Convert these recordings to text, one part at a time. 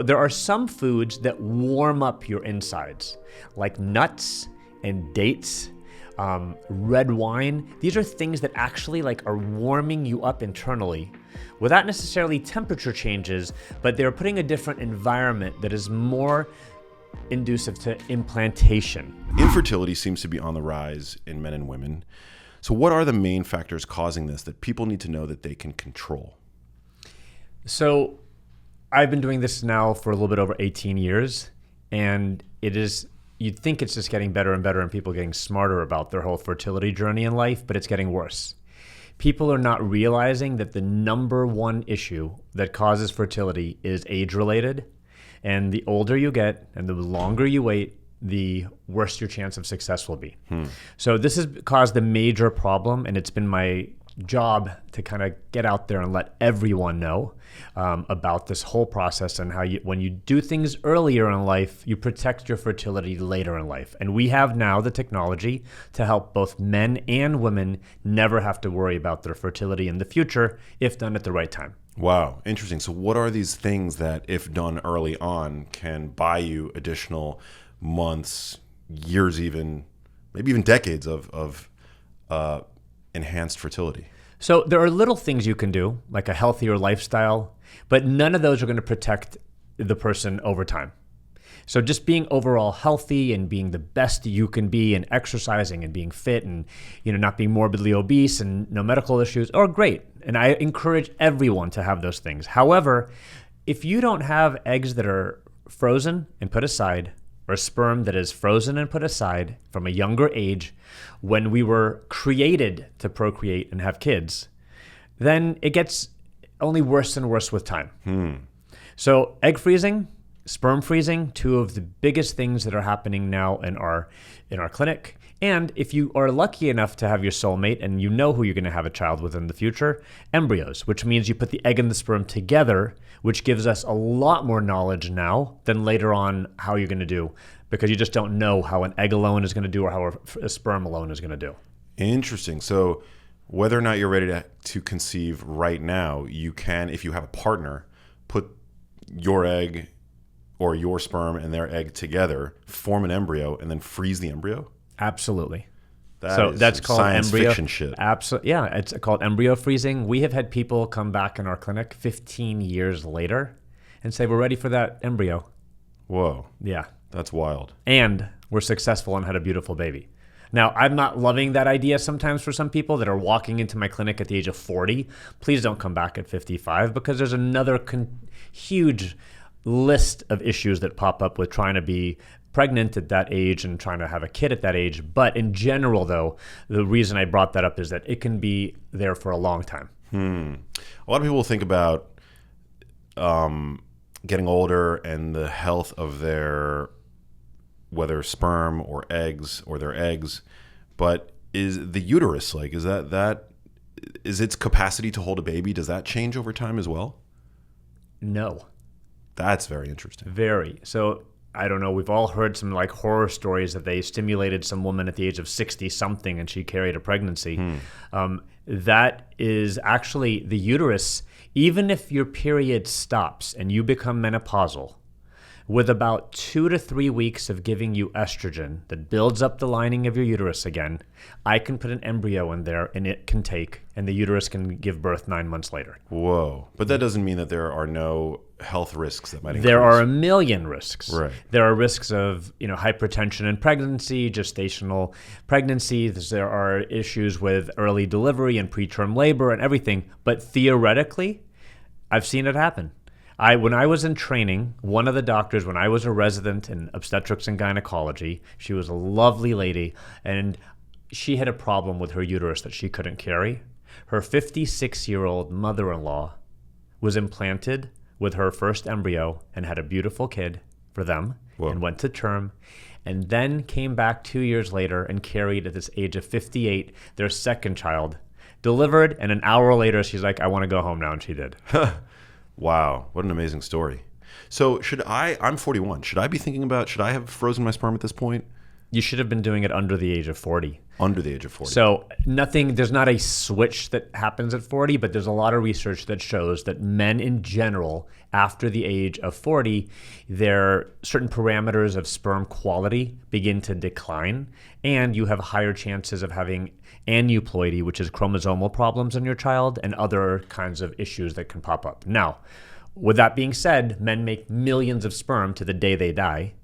there are some foods that warm up your insides, like nuts and dates, red wine. These are things that actually are warming you up internally without necessarily temperature changes, but they're putting a different environment that is more inducive to implantation. Infertility seems to be on the rise in men and women. So what are the main factors causing this that people need to know that they can control? So I've been doing this now for a little bit over 18 years, and you'd think it's just getting better and better and people getting smarter about their whole fertility journey in life, but it's getting worse. People are not realizing that the number one issue that causes fertility is age-related. And the older you get and the longer you wait, the worse your chance of success will be. So this has caused a major problem, and it's been my job to kind of get out there and let everyone know about this whole process and how when you do things earlier in life, you protect your fertility later in life. And we have now the technology to help both men and women never have to worry about their fertility in the future if done at the right time. Wow, interesting. So what are these things that, if done early on, can buy you additional months, years even, maybe even decades of enhanced fertility? So there are little things you can do, like a healthier lifestyle, but none of those are going to protect the person over time. So just being overall healthy and being the best you can be and exercising and being fit and not being morbidly obese and no medical issues are great. And I encourage everyone to have those things. However, if you don't have eggs that are frozen and put aside, or sperm that is frozen and put aside from a younger age when we were created to procreate and have kids, then it gets only worse and worse with time. So egg freezing, sperm freezing, two of the biggest things that are happening now in our clinic. And if you are lucky enough to have your soulmate and you know who you're going to have a child with in the future, embryos, which means you put the egg and the sperm together, which gives us a lot more knowledge now than later on how you're going to do, because you just don't know how an egg alone is going to do or how a sperm alone is going to do. Interesting. So whether or not you're ready to conceive right now, you can, if you have a partner, put your egg or your sperm and their egg together, form an embryo, and then freeze the embryo? Absolutely. That's called science fiction shit. Absolutely. Yeah, it's called embryo freezing. We have had people come back in our clinic 15 years later and say, we're ready for that embryo. Whoa. Yeah. That's wild. And we're successful and had a beautiful baby. Now, I'm not loving that idea sometimes for some people that are walking into my clinic at the age of 40. Please don't come back at 55, because there's another huge list of issues that pop up with trying to be pregnant at that age and trying to have a kid at that age. But in general, though, the reason I brought that up is that it can be there for a long time. A lot of people think about getting older and the health of their, whether sperm or eggs or their eggs, but is the uterus, is its capacity to hold a baby, does that change over time as well? No. That's very interesting. Very. So I don't know, we've all heard some horror stories that they stimulated some woman at the age of 60 something and she carried a pregnancy. That is actually the uterus. Even if your period stops and you become menopausal, with about 2 to 3 weeks of giving you estrogen that builds up the lining of your uterus again, I can put an embryo in there and it can take, and the uterus can give birth 9 months later. Whoa. But that doesn't mean that there are no health risks that might increase. There are a million risks. Right. There are risks of, hypertension in pregnancy, gestational pregnancy. There are issues with early delivery and preterm labor and everything. But theoretically, I've seen it happen. When I was in training, one of the doctors, when I was a resident in obstetrics and gynecology, she was a lovely lady, and she had a problem with her uterus that she couldn't carry. Her 56-year-old mother-in-law was implanted with her first embryo and had a beautiful kid for them. Whoa. And went to term, and then came back 2 years later and carried at this age of 58 their second child, delivered, and an hour later she's like, I want to go home now, and she did. Wow, what an amazing story. So I'm 41. Should I be thinking about, should I have frozen my sperm at this point? You should have been doing it under the age of 40. Under the age of 40. So there's not a switch that happens at 40, but there's a lot of research that shows that men in general, after the age of 40, their certain parameters of sperm quality begin to decline, and you have higher chances of having aneuploidy, which is chromosomal problems in your child, and other kinds of issues that can pop up. Now, with that being said, men make millions of sperm to the day they die.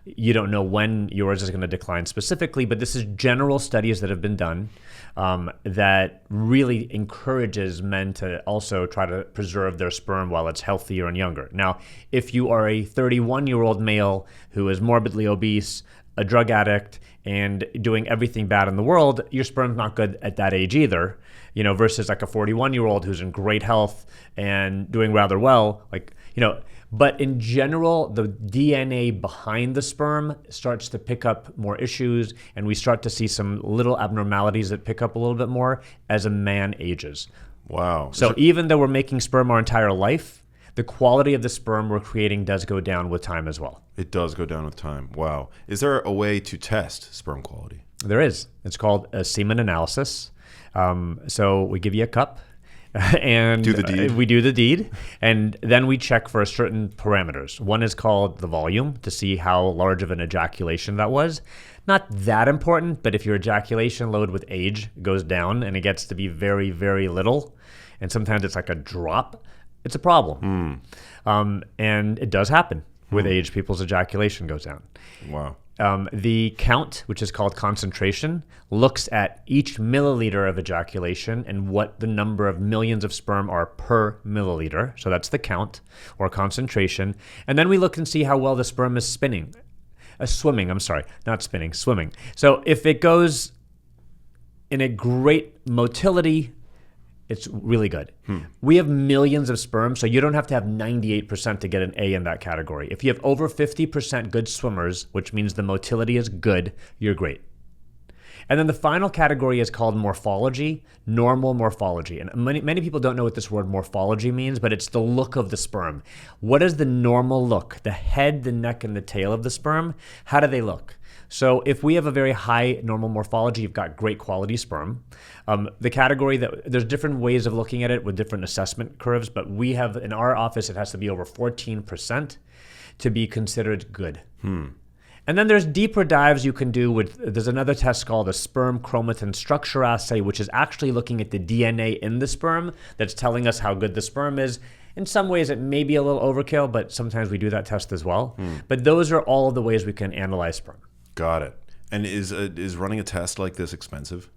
You don't know when yours is going to decline specifically, but this is general studies that have been done that really encourages men to also try to preserve their sperm while it's healthier and younger. Now, if you are a 31-year-old male who is morbidly obese, a drug addict, and doing everything bad in the world, your sperm's not good at that age either, versus like a 41-year-old who's in great health and doing rather well, But in general, the DNA behind the sperm starts to pick up more issues, and we start to see some little abnormalities that pick up a little bit more as a man ages. Wow. So even though we're making sperm our entire life, the quality of the sperm we're creating does go down with time as well. It does go down with time. Wow. Is there a way to test sperm quality? There is. It's called a semen analysis. So we give you a cup. And we do the deed, and then we check for certain parameters. One is called the volume, to see how large of an ejaculation that was. Not that important, but if your ejaculation load with age goes down and it gets to be very, very little, and sometimes it's like a drop, it's a problem. And it does happen with age. People's ejaculation goes down. Wow. The count, which is called concentration, looks at each milliliter of ejaculation and what the number of millions of sperm are per milliliter. So that's the count or concentration. And then we look and see how well the sperm is swimming. So if it goes in a great motility, it's really good. We have millions of sperm, so you don't have to have 98% to get an A in that category. If you have over 50% good swimmers, which means the motility is good, you're great. And then the final category is called morphology, normal morphology. And many people don't know what this word morphology means, but it's the look of the sperm. What is the normal look? The head, the neck, and the tail of the sperm, how do they look? So if we have a very high normal morphology, you've got great quality sperm. The category there's different ways of looking at it with different assessment curves, but we have in our office, it has to be over 14% to be considered good. And then there's deeper dives you can do there's another test called a sperm chromatin structure assay, which is actually looking at the DNA in the sperm that's telling us how good the sperm is. In some ways, it may be a little overkill, but sometimes we do that test as well. But those are all of the ways we can analyze sperm. Got it. And is running a test like this expensive?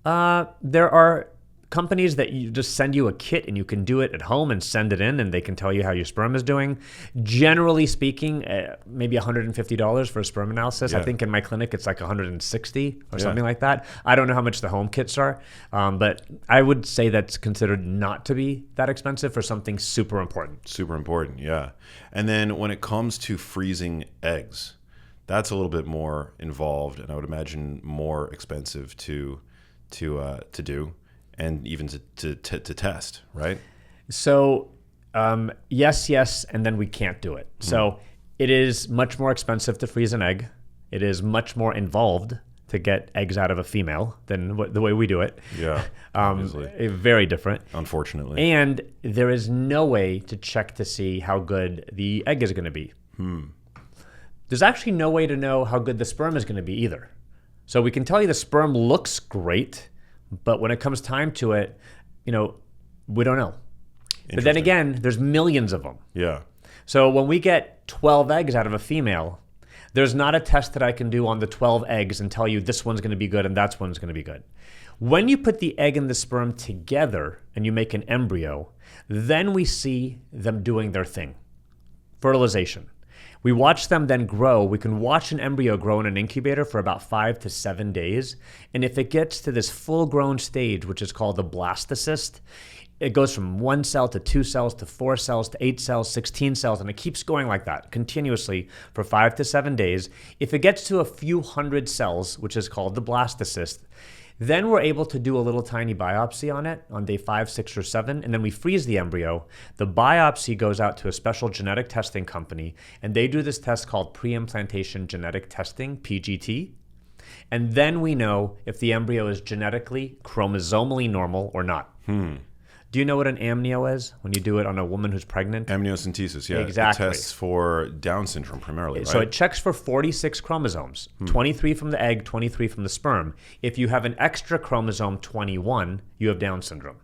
There are companies that you just send you a kit and you can do it at home and send it in and they can tell you how your sperm is doing. Generally speaking, maybe $150 for a sperm analysis. Yeah. I think in my clinic it's like $160 or something like that. I don't know how much the home kits are, but I would say that's considered not to be that expensive for something super important. Super important, yeah. And then when it comes to freezing eggs, that's a little bit more involved and I would imagine more expensive to do. And even to test, right? So yes, and then we can't do it. So it is much more expensive to freeze an egg. It is much more involved to get eggs out of a female than the way we do it. Yeah, very different. Unfortunately. And there is no way to check to see how good the egg is going to be. There's actually no way to know how good the sperm is going to be either. So we can tell you the sperm looks great, but when it comes time to it, we don't know. But then again, there's millions of them. Yeah. So when we get 12 eggs out of a female, there's not a test that I can do on the 12 eggs and tell you this one's going to be good and that one's going to be good. When you put the egg and the sperm together and you make an embryo, then we see them doing their thing. Fertilization. We watch them then grow. We can watch an embryo grow in an incubator for about 5 to 7 days. And if it gets to this full-grown stage, which is called the blastocyst, it goes from 1 cell to 2 cells to 4 cells to 8 cells, 16 cells, and it keeps going like that continuously for 5 to 7 days. If it gets to a few hundred cells, which is called the blastocyst, Then we're able to do a little tiny biopsy on it on day 5, 6, or 7, and then we freeze the embryo. The biopsy goes out to a special genetic testing company, and they do this test called pre-implantation genetic testing, PGT. And then we know if the embryo is genetically, chromosomally normal or not. Do you know what an amnio is when you do it on a woman who's pregnant? Amniocentesis, yeah. Exactly. It tests for Down syndrome primarily, right? So it checks for 46 chromosomes, 23 from the egg, 23 from the sperm. If you have an extra chromosome 21, you have Down syndrome.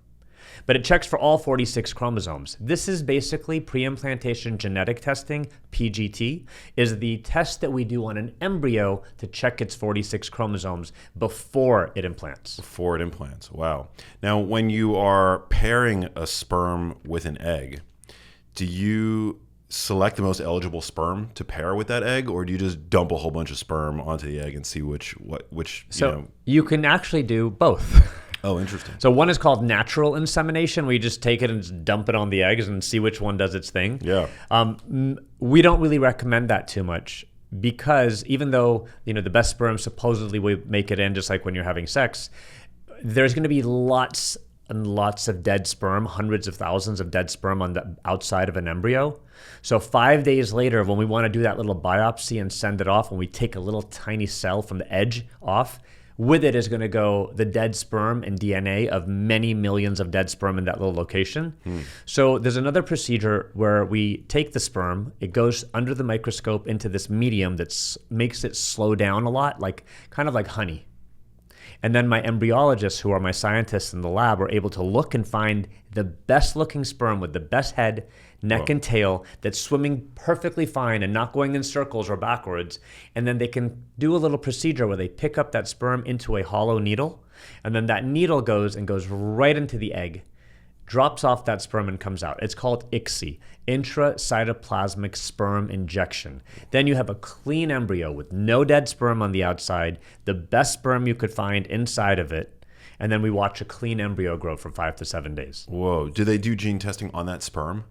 But it checks for all 46 chromosomes. This is basically pre-implantation genetic testing, PGT, is the test that we do on an embryo to check its 46 chromosomes before it implants. Before it implants, wow. Now, when you are pairing a sperm with an egg, do you select the most eligible sperm to pair with that egg, or do you just dump a whole bunch of sperm onto the egg and see which you can actually do both. Oh, interesting. So one is called natural insemination, where you just take it and just dump it on the eggs and see which one does its thing. Yeah. We don't really recommend that too much, because even though the best sperm supposedly will make it in just like when you're having sex, there's going to be lots and lots of dead sperm, hundreds of thousands of dead sperm on the outside of an embryo. So 5 days later, when we want to do that little biopsy and send it off, when we take a little tiny cell from the edge off, with it is going to go the dead sperm and DNA of many millions of dead sperm in that little location. So there's another procedure where we take the sperm, it goes under the microscope into this medium that makes it slow down a lot, kind of like honey. And then my embryologists, who are my scientists in the lab, are able to look and find the best looking sperm with the best head, neck, and tail that's swimming perfectly fine and not going in circles or backwards. And then they can do a little procedure where they pick up that sperm into a hollow needle, and then that needle goes right into the egg, drops off that sperm and comes out. It's called ICSI, intracytoplasmic sperm injection. Then you have a clean embryo with no dead sperm on the outside, the best sperm you could find inside of it, and then we watch a clean embryo grow for 5 to 7 days. Whoa. Do they do gene testing on that sperm?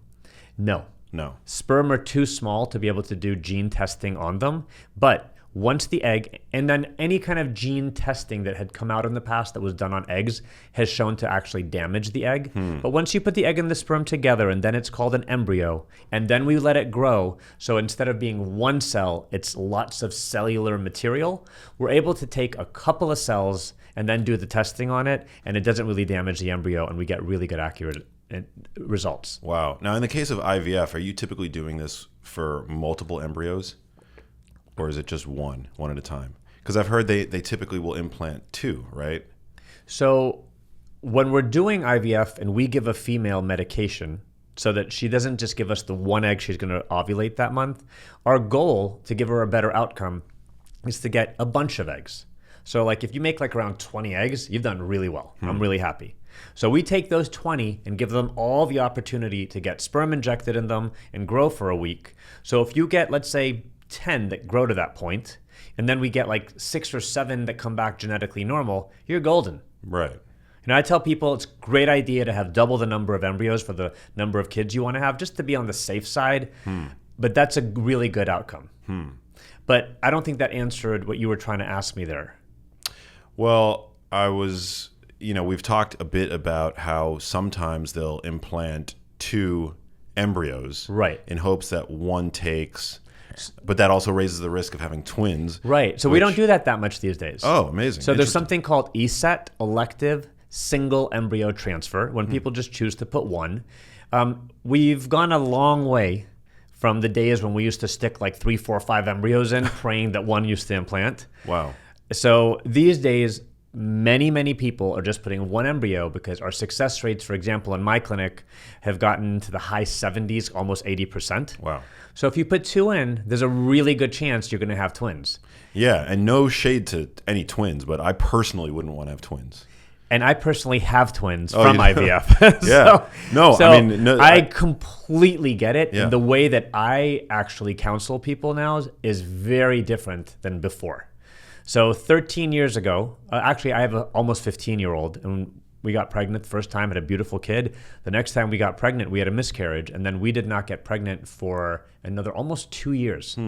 No. No. Sperm are too small to be able to do gene testing on them, but once the egg, and then any kind of gene testing that had come out in the past that was done on eggs has shown to actually damage the egg. But once you put the egg and the sperm together, and then it's called an embryo, and then we let it grow, so instead of being one cell, it's lots of cellular material, we're able to take a couple of cells and then do the testing on it, and it doesn't really damage the embryo, and we get really good, accurate results. Wow. Now, in the case of IVF, are you typically doing this for multiple embryos? Or is it just one at a time? Because I've heard they typically will implant 2, right? So when we're doing IVF and we give a female medication so that she doesn't just give us the one egg she's going to ovulate that month, our goal to give her a better outcome is to get a bunch of eggs. So if you make around 20 eggs, you've done really well. I'm really happy. So we take those 20 and give them all the opportunity to get sperm injected in them and grow for a week. So if you get, let's say, 10 that grow to that point, and then we get 6 or 7 that come back genetically normal, you're golden. Right. And I tell people it's a great idea to have double the number of embryos for the number of kids you want to have, just to be on the safe side. But that's a really good outcome. But I don't think that answered what you were trying to ask me there. Well, I was, we've talked a bit about how sometimes they'll implant 2 embryos, right, in hopes that one takes. But that also raises the risk of having twins. Right. So we don't do that much these days. Oh, amazing. So there's something called ESET, elective single embryo transfer, when people just choose to put one. We've gone a long way from the days when we used to stick 3, 4, 5 embryos in, praying that one used to implant. Wow. So these days, many people are just putting one embryo, because our success rates, for example, in my clinic, have gotten to the high 70s, almost 80%. Wow. So if you put 2 in, there's a really good chance you're going to have twins. Yeah, and no shade to any twins, but I personally wouldn't want to have twins. And I personally have twins from IVF. Yeah. I completely get it. Yeah. And the way that I actually counsel people now is very different than before. So 13 years ago, actually I have an almost 15-year-old, and we got pregnant the first time, had a beautiful kid. The next time we got pregnant, we had a miscarriage, and then we did not get pregnant for another almost 2 years.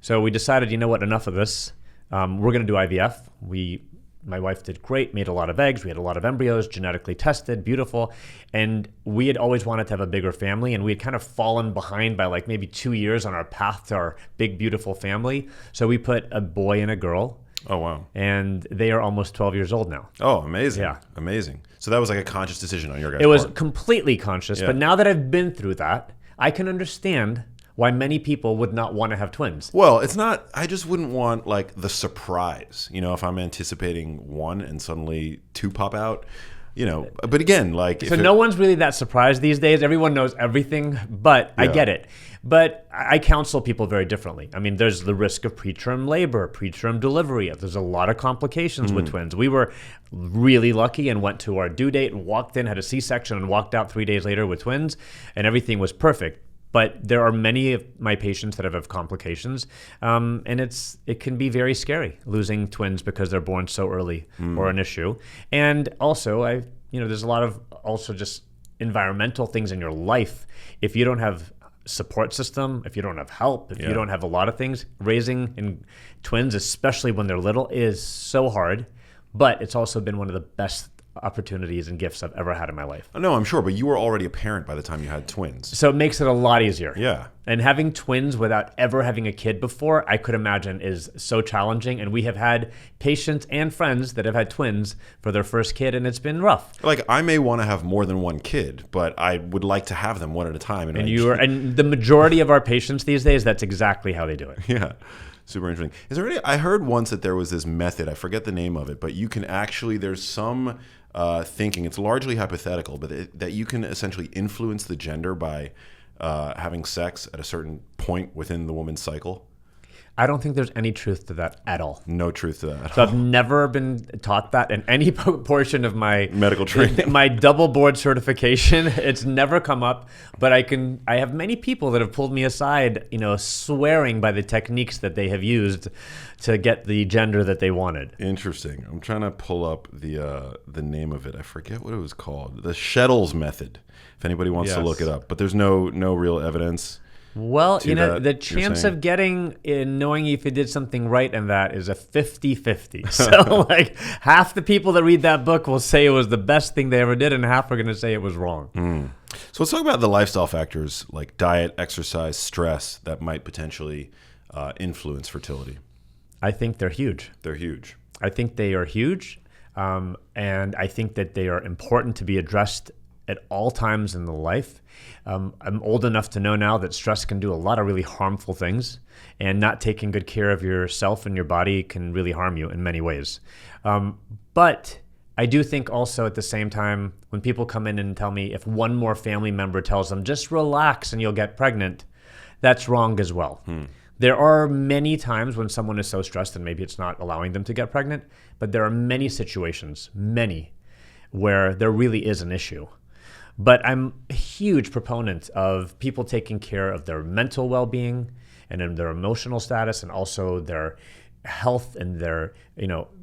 So we decided, enough of this. We're going to do IVF. We my wife did great, made a lot of eggs. We had a lot of embryos, genetically tested, beautiful. And we had always wanted to have a bigger family. And we had kind of fallen behind by like maybe 2 years on our path to our big, beautiful family. So we put a boy and a girl. Oh, wow. And they are almost 12 years old now. Oh, amazing. Yeah. Amazing. So that was like a conscious decision on your guys' It was part. completely conscious. Yeah. But now that I've been through that, I can understand why many people would not want to have twins. Well, it's not, I just wouldn't want like the surprise, you know, if I'm anticipating one and suddenly two pop out, you know, but again, like. So no one's really that surprised these days. Everyone knows everything, but I get it. But I counsel people very differently. I mean, there's the risk of preterm labor, preterm delivery. There's a lot of complications with twins. We were really lucky and went to our due date and walked in, had a C-section and walked out 3 days later with twins, and everything was perfect. But there are many of my patients that have complications, and it can be very scary losing twins because they're born so early or an issue. And also, there's a lot of also just environmental things in your life. If you don't have support system, if you don't have help, if you don't have a lot of things, raising twins, especially when they're little, is so hard. But it's also been one of the best opportunities and gifts I've ever had in my life. No, I'm sure, but you were already a parent by the time you had twins. So it makes it a lot easier. Yeah. And having twins without ever having a kid before, I could imagine is so challenging. And we have had patients and friends that have had twins for their first kid, and it's been rough. Like, I may want to have more than one kid, but I would like to have them one at a time. And the majority of our patients these days, that's exactly how they do it. Yeah. Super interesting. I heard once that there was this method, I forget the name of it, but you can actually, there's some thinking, it's largely hypothetical, but that you can essentially influence the gender by having sex at a certain point within the woman's cycle. I don't think there's any truth to that at all. No truth to that. So I've never been taught that in any portion of my medical training, my double board certification. It's never come up, but I have many people that have pulled me aside, swearing by the techniques that they have used to get the gender that they wanted. Interesting. I'm trying to pull up the name of it. I forget what it was called. The Shettles method. If anybody wants to look it up, but there's no real evidence. Well, the chance of getting in knowing if you did something right in that is a 50-50. So like half the people that read that book will say it was the best thing they ever did, and half are going to say it was wrong. So let's talk about the lifestyle factors like diet, exercise, stress that might potentially influence fertility. I think they're huge. They're huge. I think they are huge, and I think that they are important to be addressed at all times in the life. I'm old enough to know now that stress can do a lot of really harmful things, and not taking good care of yourself and your body can really harm you in many ways. But I do think also at the same time, when people come in and tell me if one more family member tells them, just relax and you'll get pregnant, that's wrong as well. There are many times when someone is so stressed and maybe it's not allowing them to get pregnant, but there are many situations, where there really is an issue. But I'm a huge proponent of people taking care of their mental well-being and in their emotional status, and also their health and their,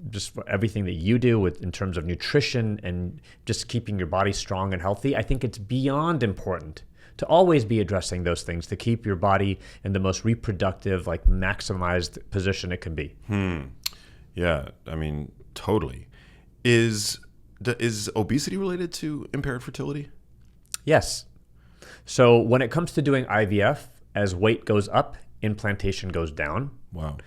just for everything that you do in terms of nutrition and just keeping your body strong and healthy. I think it's beyond important to always be addressing those things to keep your body in the most reproductive, like maximized position it can be. Yeah, I mean, totally. Is obesity related to impaired fertility? Yes. So when it comes to doing IVF, as weight goes up, implantation goes down. Wow.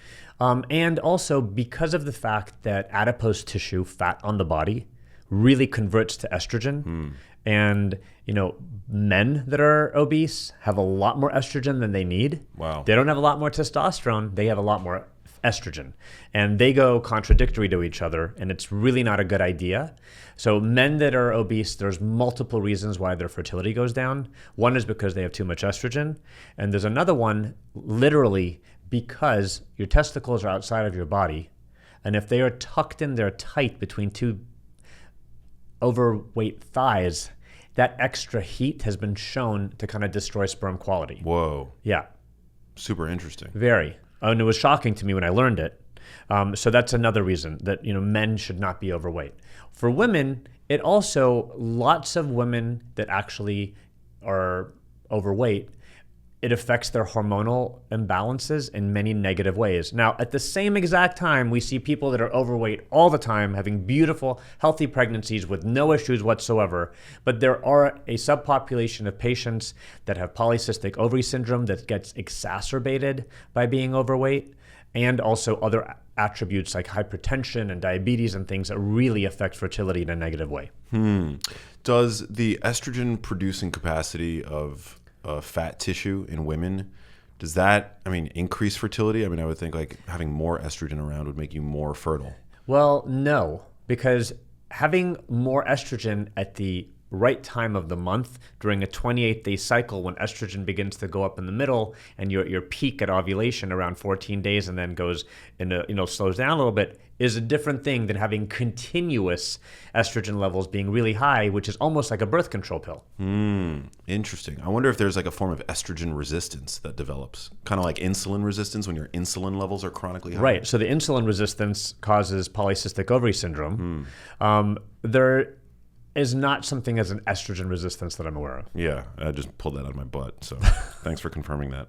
And also because of the fact that adipose tissue, fat on the body, really converts to estrogen. And, men that are obese have a lot more estrogen than they need. Wow. They don't have a lot more testosterone. They have a lot more estrogen. And they go contradictory to each other, and it's really not a good idea. So men that are obese, there's multiple reasons why their fertility goes down. One is because they have too much estrogen. And there's another one, literally, because your testicles are outside of your body. And if they are tucked in there tight between two overweight thighs, that extra heat has been shown to kind of destroy sperm quality. Whoa. Yeah. Super interesting. Very. And it was shocking to me when I learned it. So that's another reason that men should not be overweight. For women, it also, lots of women that actually are overweight, it affects their hormonal imbalances in many negative ways. Now, at the same exact time, we see people that are overweight all the time, having beautiful, healthy pregnancies with no issues whatsoever. But there are a subpopulation of patients that have polycystic ovary syndrome that gets exacerbated by being overweight, and also other attributes like hypertension and diabetes and things that really affect fertility in a negative way. Does the estrogen producing capacity of fat tissue in women, does that, increase fertility? I would think like having more estrogen around would make you more fertile. Well, no, because having more estrogen at the right time of the month during a 28-day cycle, when estrogen begins to go up in the middle and your peak at ovulation around 14 days and then goes into, slows down a little bit, is a different thing than having continuous estrogen levels being really high, which is almost like a birth control pill. Interesting. I wonder if there's like a form of estrogen resistance that develops, kind of like insulin resistance when your insulin levels are chronically high. Right. So the insulin resistance causes polycystic ovary syndrome. There is not something as an estrogen resistance that I'm aware of. Yeah, I just pulled that out of my butt. So thanks for confirming that.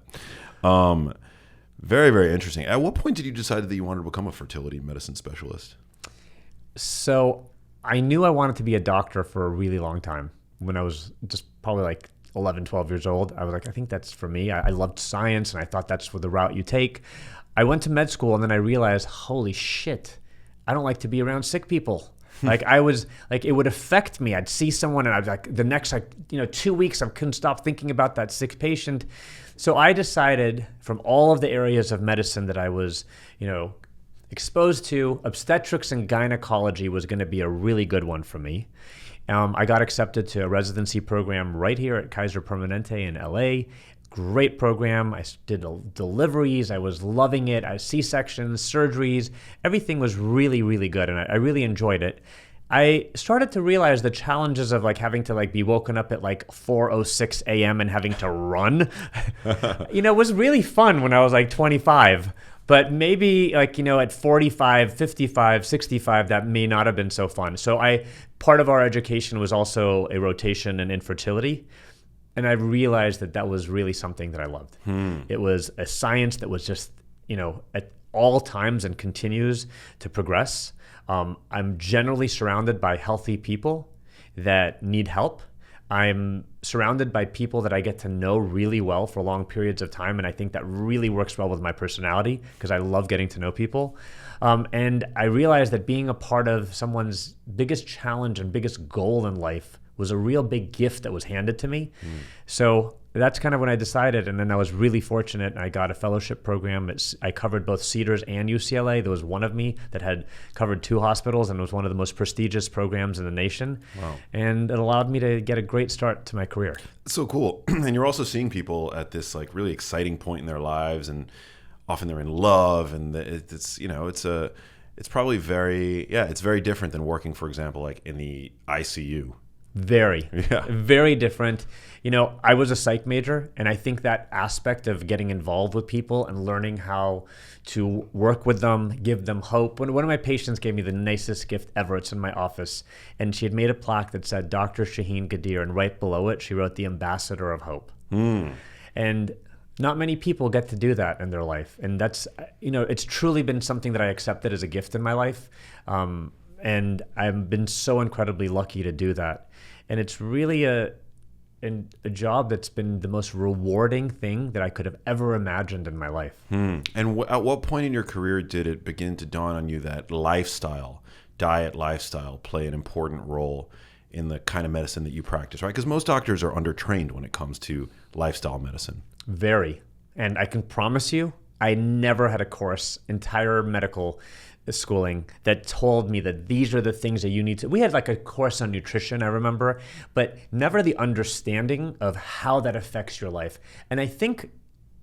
Very, very interesting. At what point did you decide that you wanted to become a fertility medicine specialist? So I knew I wanted to be a doctor for a really long time. When I was just probably like 11, 12 years old, I was like, I think that's for me. I loved science and I thought that's the route you take. I went to med school and then I realized, holy shit, I don't like to be around sick people. Like I was like, it would affect me. I'd see someone and I'd like the next 2 weeks, I couldn't stop thinking about that sick patient. So I decided from all of the areas of medicine that I was, exposed to, obstetrics and gynecology was going to be a really good one for me. I got accepted to a residency program right here at Kaiser Permanente in LA. Great program. I did deliveries. I was loving it. I C-sections, surgeries. Everything was really, really good, and I really enjoyed it. I started to realize the challenges of like having to like be woken up at like 4:06 a.m. and having to run. It was really fun when I was like 25. But maybe like, at 45, 55, 65, that may not have been so fun. So part of our education was also a rotation in infertility. And I realized that was really something that I loved. It was a science that was just, at all times and continues to progress. I'm generally surrounded by healthy people that need help. I'm surrounded by people that I get to know really well for long periods of time. And I think that really works well with my personality because I love getting to know people. And I realized that being a part of someone's biggest challenge and biggest goal in life was a real big gift that was handed to me. So that's kind of when I decided. And then I was really fortunate. And I got a fellowship program. I covered both Cedars and UCLA. There was one of me that had covered 2 hospitals and was one of the most prestigious programs in the nation. Wow. And it allowed me to get a great start to my career. So cool. And you're also seeing people at this like really exciting point in their lives, and often they're in love, and it's probably it's very different than working, for example, like in the ICU. Very different. I was a psych major, and I think that aspect of getting involved with people and learning how to work with them, give them hope. One of my patients gave me the nicest gift ever. It's in my office, and she had made a plaque that said Dr. Shahin Ghadir, and right below it, she wrote the Ambassador of Hope. And not many people get to do that in their life. And that's, it's truly been something that I accepted as a gift in my life. And I've been so incredibly lucky to do that. And it's really a job that's been the most rewarding thing that I could have ever imagined in my life. And at what point in your career did it begin to dawn on you that diet lifestyle, play an important role in the kind of medicine that you practice, right? Because most doctors are undertrained when it comes to lifestyle medicine. Very. And I can promise you, I never had a course, entire medical schooling, that told me that these are the things that you need to. We had like a course on nutrition, I remember, but never the understanding of how that affects your life. And I think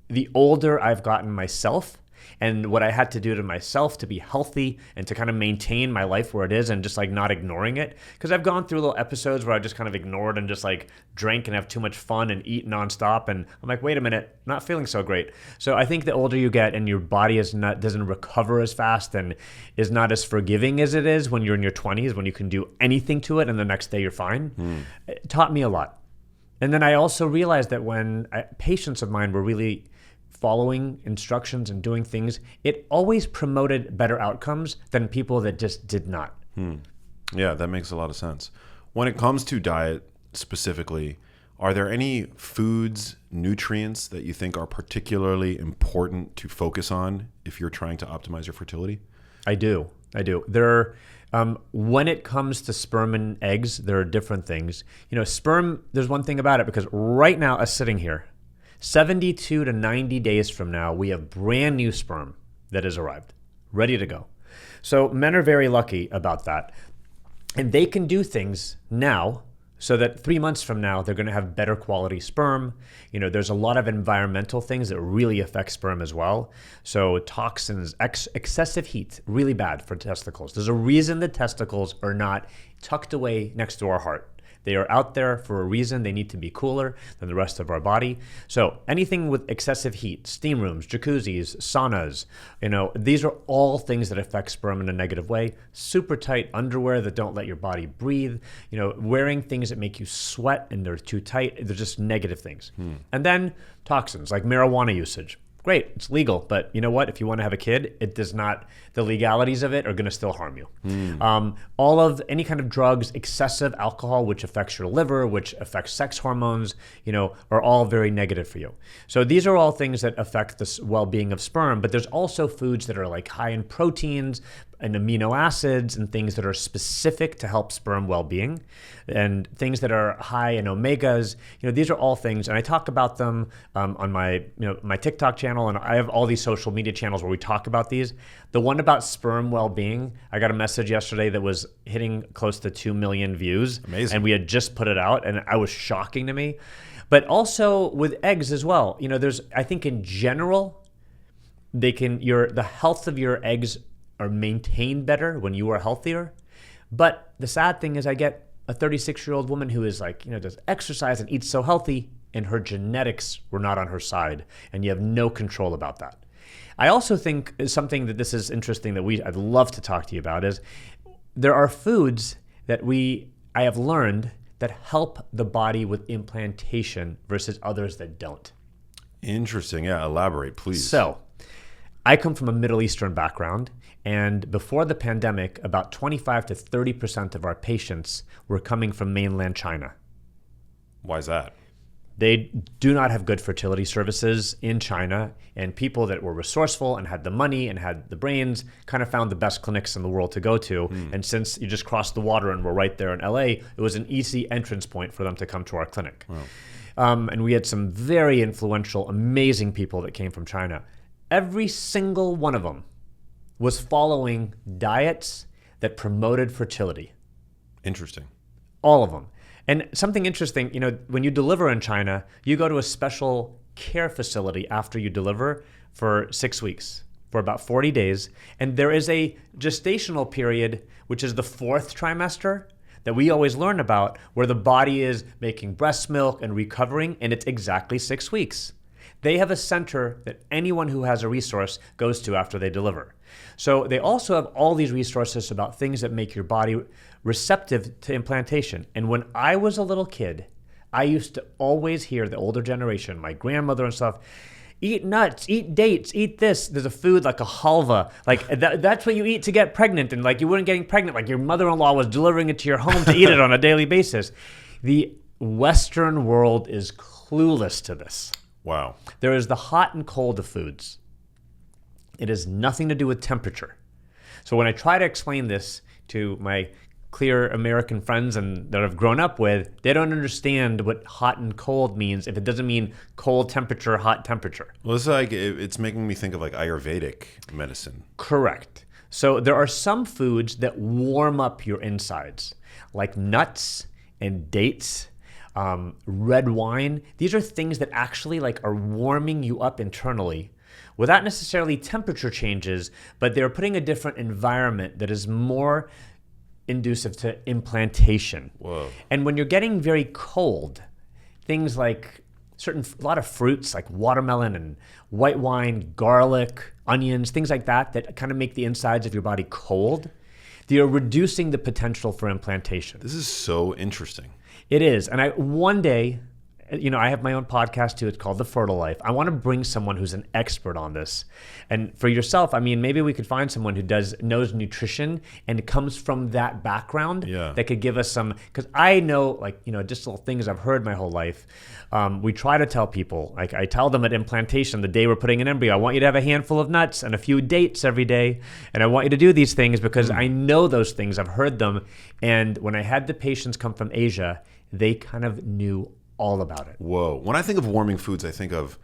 the older I've gotten myself, and what I had to do to myself to be healthy and to kind of maintain my life where it is and just like not ignoring it. Because I've gone through little episodes where I just kind of ignored and just like drank and have too much fun and eat nonstop. And I'm like, wait a minute, not feeling so great. So I think the older you get and your body doesn't recover as fast and is not as forgiving as it is when you're in your 20s, when you can do anything to it and the next day you're fine. It taught me a lot. And then I also realized that when patients of mine were really following instructions and doing things, it always promoted better outcomes than people that just did not. Yeah, that makes a lot of sense. When it comes to diet specifically, are there any foods, nutrients that you think are particularly important to focus on if you're trying to optimize your fertility? I do. There are, when it comes to sperm and eggs, there are different things. Sperm, there's one thing about it, because right now, us sitting here, 72 to 90 days from now, we have brand new sperm that has arrived, ready to go. So men are very lucky about that. And they can do things now so that 3 months from now, they're going to have better quality sperm. There's a lot of environmental things that really affect sperm as well. So toxins, excessive heat, really bad for testicles. There's a reason the testicles are not tucked away next to our heart. They are out there for a reason. They need to be cooler than the rest of our body. So anything with excessive heat, steam rooms, jacuzzis, saunas, these are all things that affect sperm in a negative way. Super tight underwear that don't let your body breathe, wearing things that make you sweat and they're too tight. They're just negative things. And then toxins like marijuana usage. Great, it's legal, but you know what? If you want to have a kid, it does not, the legalities of it are going to still harm you. All of any kind of drugs, excessive alcohol, which affects your liver, which affects sex hormones, are all very negative for you. So these are all things that affect the well-being of sperm, but there's also foods that are like high in proteins and amino acids and things that are specific to help sperm well-being, and things that are high in omegas. These are all things, and I talk about them on my my TikTok channel, and I have all these social media channels where we talk about these. The one about sperm well-being, I got a message yesterday that was hitting close to 2 million views. Amazing. And we had just put it out, and it was shocking to me. But also with eggs as well. There's, I think in general, the health of your eggs are maintained better when you are healthier. But the sad thing is I get a 36-year-old woman who is does exercise and eats so healthy, and her genetics were not on her side, and you have no control about that. I also think something that this is interesting that I'd love to talk to you about is there are foods that I have learned that help the body with implantation versus others that don't. Interesting. Yeah, elaborate, please. So, I come from a Middle Eastern background, and before the pandemic, about 25 to 30% of our patients were coming from mainland China. Why is that? They do not have good fertility services in China, and people that were resourceful and had the money and had the brains kind of found the best clinics in the world to go to. And since you just crossed the water and were right there in LA, it was an easy entrance point for them to come to our clinic. Wow. And we had some very influential, amazing people that came from China. Every single one of them was following diets that promoted fertility. Interesting. All of them. And something interesting, when you deliver in China, you go to a special care facility after you deliver for 6 weeks, for about 40 days. And there is a gestational period, which is the 4th trimester, that we always learn about, where the body is making breast milk and recovering, and it's exactly 6 weeks. They have a center that anyone who has a resource goes to after they deliver. So they also have all these resources about things that make your body receptive to implantation. And when I was a little kid, I used to always hear the older generation, my grandmother and stuff, eat nuts, eat dates, eat this. There's a food like a halva. That's what you eat to get pregnant. And you weren't getting pregnant. Your mother-in-law was delivering it to your home to eat it on a daily basis. The Western world is clueless to this. Wow. There is the hot and cold of foods. It has nothing to do with temperature. So when I try to explain this to my clear American friends and that I've grown up with, they don't understand what hot and cold means if it doesn't mean cold temperature, hot temperature. Well, it's making me think of Ayurvedic medicine. Correct. So there are some foods that warm up your insides, like nuts and dates, red wine. These are things that actually are warming you up internally without necessarily temperature changes, but they're putting a different environment that is more inducive to implantation. Whoa. And when you're getting very cold, things like a lot of fruits like watermelon and white wine, garlic, onions, things like that kind of make the insides of your body cold, they are reducing the potential for implantation. This is so interesting. It is. And one day, I have my own podcast too. It's called The Fertile Life. I want to bring someone who's an expert on this. And for yourself, I mean, maybe we could find someone who knows nutrition and comes from that background that could give us some, because I know, just little things I've heard my whole life. We try to tell people, like I tell them at implantation, the day we're putting an embryo, I want you to have a handful of nuts and a few dates every day. And I want you to do these things because I know those things. I've heard them. And when I had the patients come from Asia, they kind of knew all about it. Whoa. When I think of warming foods, I think of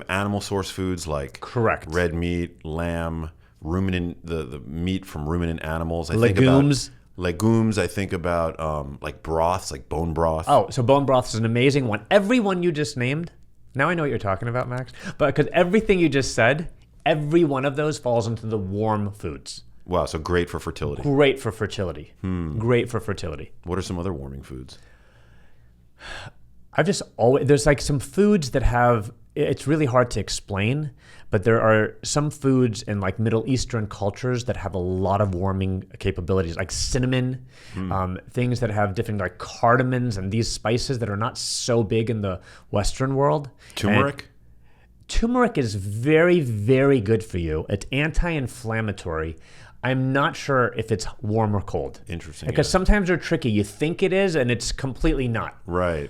animal source foods like correct red meat, lamb, ruminant, the meat from ruminant animals. I legumes. Think about legumes. I think about like broths, like bone broth. Oh, so bone broth is an amazing one. Everyone you just named, now I know what you're talking about, Max. But because everything you just said, every one of those falls into the warm foods. Wow, so great for fertility. Great for fertility. Great for fertility. What are some other warming foods? There's like some foods that have, it's really hard to explain, but there are some foods in like Middle Eastern cultures that have a lot of warming capabilities, like cinnamon, things that have different like cardamoms and these spices that are not so big in the Western world. Turmeric? Turmeric is very, very good for you. It's anti-inflammatory. I'm not sure if it's warm or cold. Interesting. Because sometimes they're tricky. You think it is, and it's completely not. Right.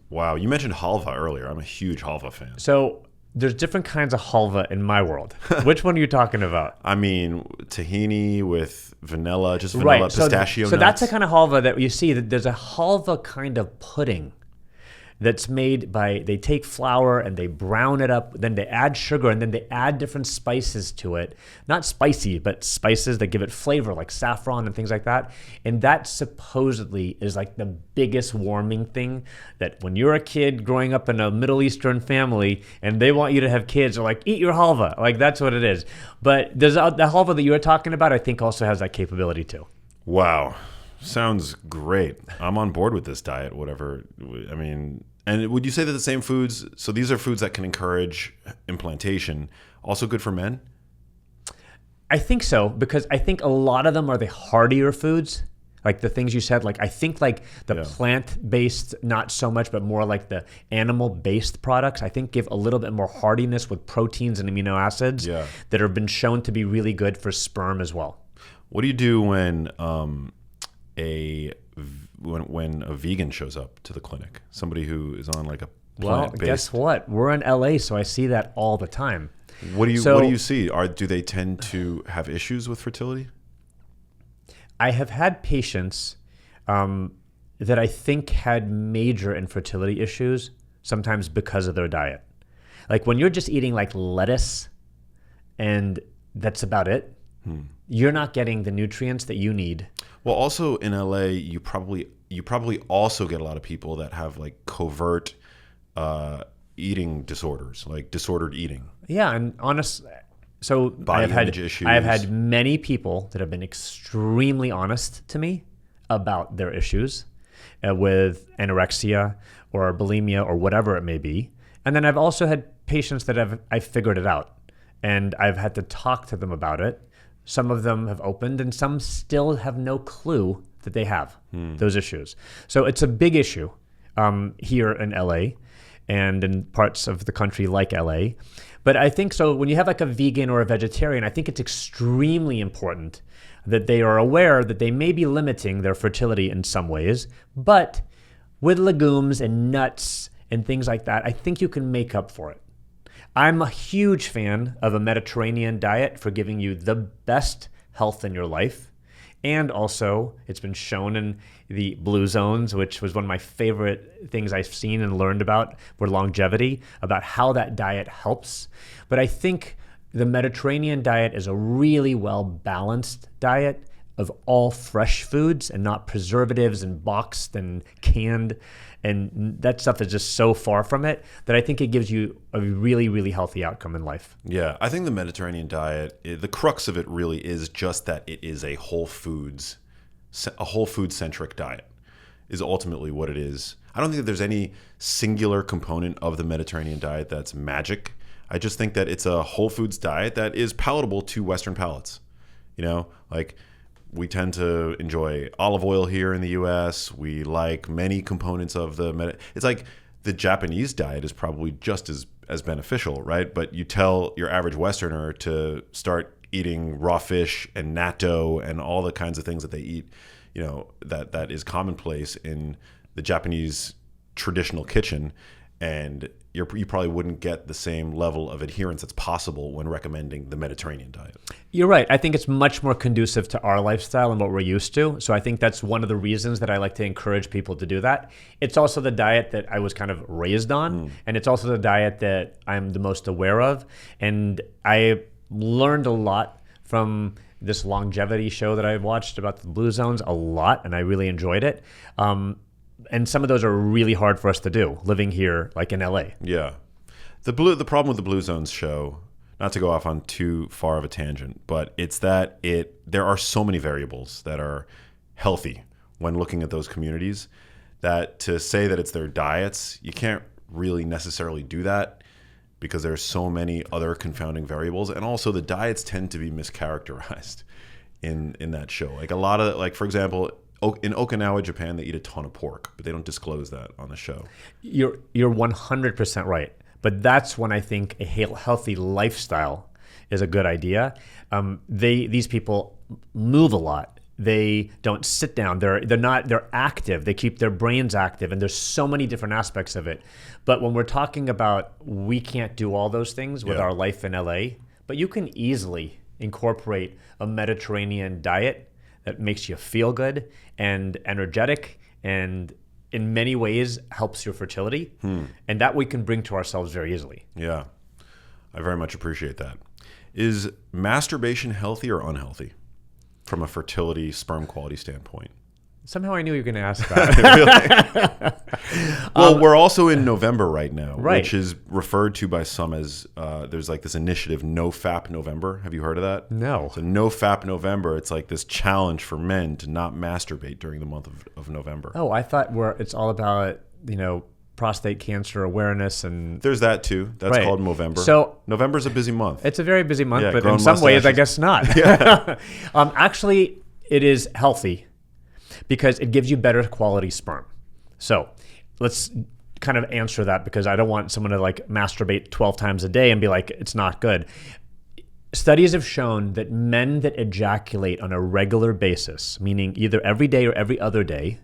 Wow. You mentioned halva earlier. I'm a huge halva fan. So there's different kinds of halva in my world. Which one are you talking about? I mean, tahini with vanilla, just vanilla, pistachio nuts. So that's the kind of halva that you see. That there's a halva kind of pudding that's made by, they take flour and they brown it up, then they add sugar, and then they add different spices to it. Not spicy, but spices that give it flavor, like saffron and things like that. And that supposedly is like the biggest warming thing, that when you're a kid growing up in a Middle Eastern family and they want you to have kids, they're like, eat your halva. Like, that's what it is. But there's the halva that you were talking about, I think also has that capability too. Wow. Sounds great. I'm on board with this diet, whatever. I mean, and would you say that the same foods, so these are foods that can encourage implantation, also good for men? I think so, because I think a lot of them are the hardier foods, like the things you said. Like I think like the plant-based, not so much, but more like the animal-based products, I think give a little bit more hardiness with proteins and amino acids that have been shown to be really good for sperm as well. What do you do when when a vegan shows up to the clinic, somebody who is on like a plant-based? Well, guess what? We're in LA, so I see that all the time. What do you see? Do they tend to have issues with fertility? I have had patients that I think had major infertility issues, sometimes because of their diet. Like when you're just eating like lettuce and that's about it, you're not getting the nutrients that you need. Well, also in LA, you probably also get a lot of people that have like covert eating disorders, like disordered eating. Yeah, and so body image issues. I have had many people that have been extremely honest to me about their issues with anorexia or bulimia or whatever it may be. And then I've also had patients that I've figured it out, and I've had to talk to them about it. Some of them have opened, and some still have no clue that they have those issues. So it's a big issue here in LA and in parts of the country like LA. But I think so when you have like a vegan or a vegetarian, I think it's extremely important that they are aware that they may be limiting their fertility in some ways. But with legumes and nuts and things like that, I think you can make up for it. I'm a huge fan of a Mediterranean diet for giving you the best health in your life. And also, it's been shown in the blue zones, which was one of my favorite things I've seen and learned about for longevity, about how that diet helps. But I think the Mediterranean diet is a really well-balanced diet of all fresh foods and not preservatives and boxed and canned. And that stuff is just so far from it that I think it gives you a really, really healthy outcome in life. Yeah, I think the Mediterranean diet, the crux of it really is just that it is a whole food centric diet is ultimately what it is. I don't think that there's any singular component of the Mediterranean diet that's magic. I just think that it's a whole foods diet that is palatable to Western palates. You know, like we tend to enjoy olive oil here in the U.S. We like many components of it's like the Japanese diet is probably just as beneficial, right? But you tell your average Westerner to start eating raw fish and natto and all the kinds of things that they eat, that is commonplace in the Japanese traditional kitchen, and you probably wouldn't get the same level of adherence that's possible when recommending the Mediterranean diet. You're right. I think it's much more conducive to our lifestyle and what we're used to. So I think that's one of the reasons that I like to encourage people to do that. It's also the diet that I was kind of raised on, and it's also the diet that I'm the most aware of. And I learned a lot from this longevity show that I watched about the blue zones a lot, and I really enjoyed it. And some of those are really hard for us to do living here, like in LA. Yeah. The problem with the Blue Zones show, not to go off on too far of a tangent, but it's that there are so many variables that are healthy when looking at those communities, that to say that it's their diets, you can't really necessarily do that, because there's so many other confounding variables. And also the diets tend to be mischaracterized in that show. Like a lot of, like, for example, in Okinawa, Japan, they eat a ton of pork, but they don't disclose that on the show. You're 100% right. But that's when I think a healthy lifestyle is a good idea. These people move a lot. They don't sit down. They're active. They keep their brains active, and there's so many different aspects of it. But when we're talking about, we can't do all those things with our life in LA, but you can easily incorporate a Mediterranean diet that makes you feel good and energetic, and in many ways helps your fertility. And that we can bring to ourselves very easily. Yeah, I very much appreciate that. Is masturbation healthy or unhealthy from a fertility sperm quality standpoint? Somehow I knew you were going to ask that. Well, we're also in November right now, Right. which is referred to by some as, there's like this initiative, No Fap November. Have you heard of that? No. So No Fap November, it's like this challenge for men to not masturbate during the month of November. Oh, I thought it's all about, prostate cancer awareness, and There's that too. That's Right. called Movember. So November's a busy month. it's a very busy month, Yeah, but in growing some ways, I mustaches. guess not. Actually, it is healthy because it gives you better quality sperm. So let's kind of answer that, because I don't want someone to like masturbate 12 times a day and be like, it's not good. Studies have shown that men that ejaculate on a regular basis, meaning either every day or every other day,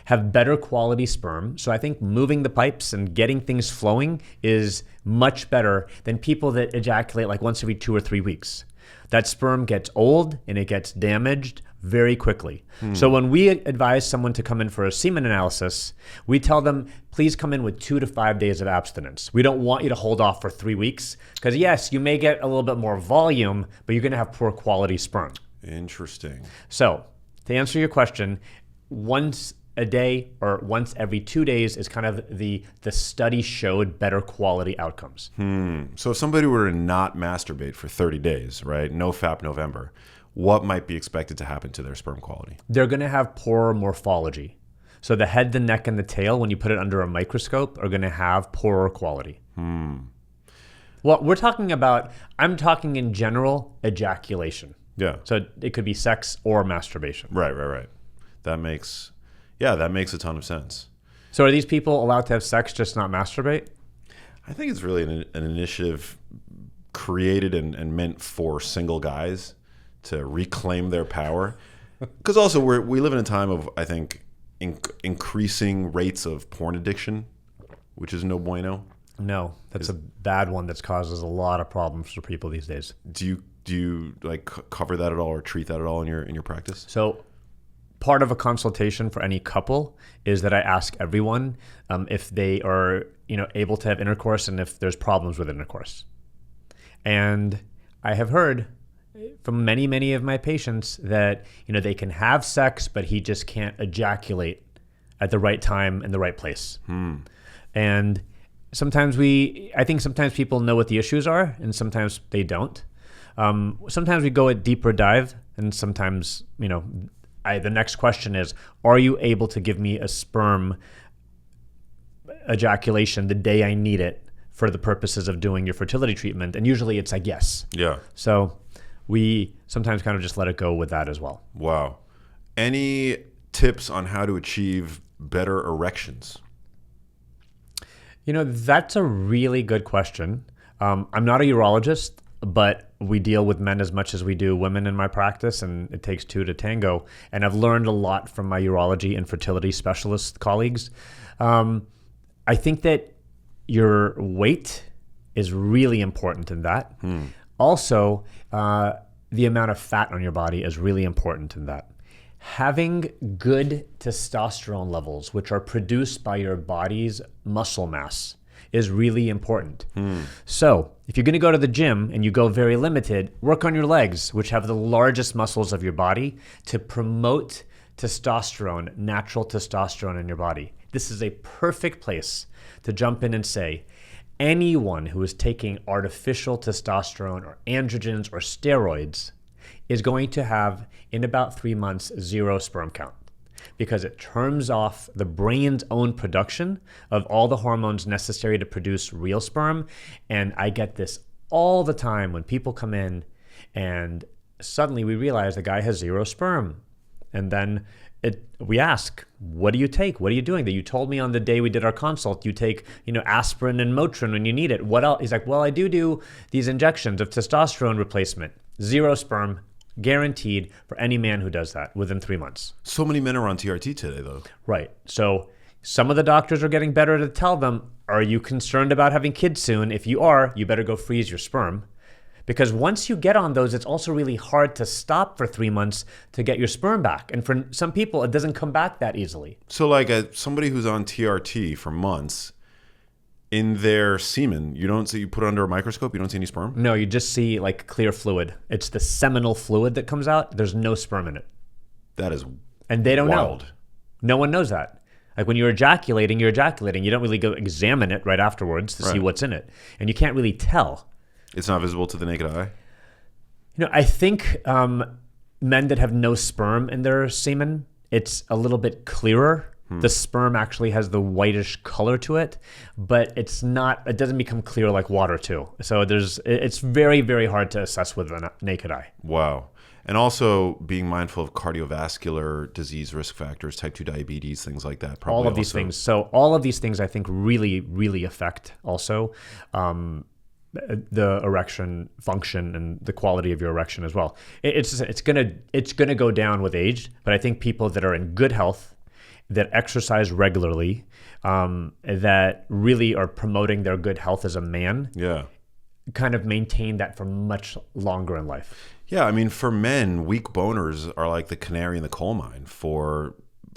have better quality sperm. So I think moving the pipes and getting things flowing is much better than people that ejaculate like once every 2 or 3 weeks. That sperm gets old and it gets damaged very quickly. So when we advise someone to come in for a semen analysis, we tell them, please come in with 2 to 5 days of abstinence. We don't want you to hold off for 3 weeks, because yes, you may get a little bit more volume, but you're going to have poor quality sperm. Interesting. So to answer your question, once a day or once every 2 days is kind of the study showed better quality outcomes. So if somebody were to not masturbate for 30 days, right? No Fap November, what might be expected to happen to their sperm quality? They're going to have poorer morphology. So the head, the neck, and the tail, when you put it under a microscope, are going to have poorer quality. Well, I'm talking in general ejaculation. Yeah. So it could be sex or masturbation. Right. That makes a ton of sense. So are these people allowed to have sex, just not masturbate? I think it's really an initiative created and meant for single guys to reclaim their power. Because also we live in a time of, I think, increasing rates of porn addiction, which is no bueno. No, that's a bad one that causes a lot of problems for people these days. Do you like cover that at all or treat that at all in your practice? So part of a consultation for any couple is that I ask everyone if they are able to have intercourse and if there's problems with intercourse. And I have heard from many of my patients that they can have sex, but he just can't ejaculate at the right time and the right place. And sometimes sometimes people know what the issues are, and sometimes they don't. Sometimes we go a deeper dive, and sometimes the next question is, are you able to give me a sperm ejaculation the day I need it for the purposes of doing your fertility treatment? And usually it's like yes. Yeah. So we sometimes kind of just let it go with that as well. Wow. Any tips on how to achieve better erections? That's a really good question. I'm not a urologist, but we deal with men as much as we do women in my practice, and it takes two to tango. And I've learned a lot from my urology and fertility specialist colleagues. I think that your weight is really important in that. Also, the amount of fat on your body is really important in that. Having good testosterone levels, which are produced by your body's muscle mass, is really important. So if you're going to go to the gym and you go very limited, work on your legs, which have the largest muscles of your body, to promote testosterone, natural testosterone in your body. This is a perfect place to jump in and say, anyone who is taking artificial testosterone or androgens or steroids is going to have, in about 3 months, 0 sperm count, because it turns off the brain's own production of all the hormones necessary to produce real sperm. And I get this all the time when people come in and suddenly we realize the guy has 0 sperm. And then we ask, what do you take? What are you doing? That you told me on the day we did our consult, you take, aspirin and Motrin when you need it. What else? He's like, well, I do these injections of testosterone replacement. 0 sperm, guaranteed for any man who does that within 3 months. So many men are on TRT today, though. Right. So some of the doctors are getting better to tell them, are you concerned about having kids soon? If you are, you better go freeze your sperm. Because once you get on those, it's also really hard to stop for 3 months to get your sperm back. And for some people, it doesn't come back that easily. So like somebody who's on TRT for months, in their semen, you don't see, you put it under a microscope, you don't see any sperm? No, you just see like clear fluid. It's the seminal fluid that comes out. There's no sperm in it. That is And they don't wild. know. No one knows that. Like when you're ejaculating, you're ejaculating. You don't really go examine it right afterwards to see what's in it. And you can't really tell. It's not visible to the naked eye? I think men that have no sperm in their semen, it's a little bit clearer. The sperm actually has the whitish color to it, but it doesn't become clear like water too. So it's very, very hard to assess with a naked eye. Wow. And also being mindful of cardiovascular disease risk factors, type 2 diabetes, things like that. All of these things. So all of these things I think really, really affect also the erection function and the quality of your erection as well. It's gonna go down with age, but I think people that are in good health, that exercise regularly, that really are promoting their good health as a man, kind of maintain that for much longer in life. Yeah, I mean, for men, weak boners are like the canary in the coal mine for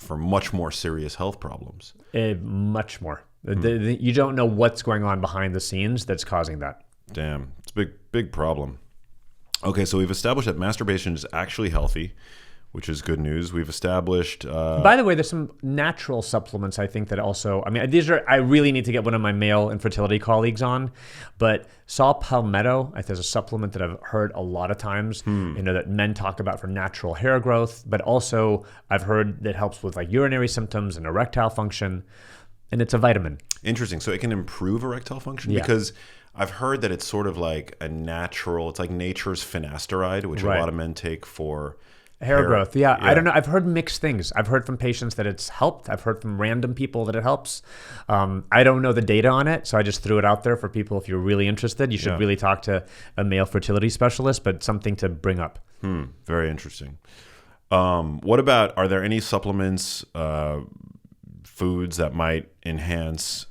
much more serious health problems. Much more. You don't know what's going on behind the scenes that's causing that. Damn, it's a big problem. Okay, so we've established that masturbation is actually healthy, which is good news. We've established... By the way, there's some natural supplements, I think, that also... I mean, I really need to get one of my male infertility colleagues on, but saw palmetto, I think there's a supplement that I've heard a lot of times, that men talk about for natural hair growth, but also I've heard that helps with like urinary symptoms and erectile function, and it's a vitamin. Interesting. So it can improve erectile function? Yeah. Because I've heard that it's sort of like a natural... It's like nature's finasteride, which a lot of men take for... Hair growth, yeah. I don't know. I've heard mixed things. I've heard from patients that it's helped. I've heard from random people that it helps. I don't know the data on it, so I just threw it out there for people. If you're really interested, you should really talk to a male fertility specialist, but something to bring up. Very interesting. What about, are there any supplements, foods that might enhance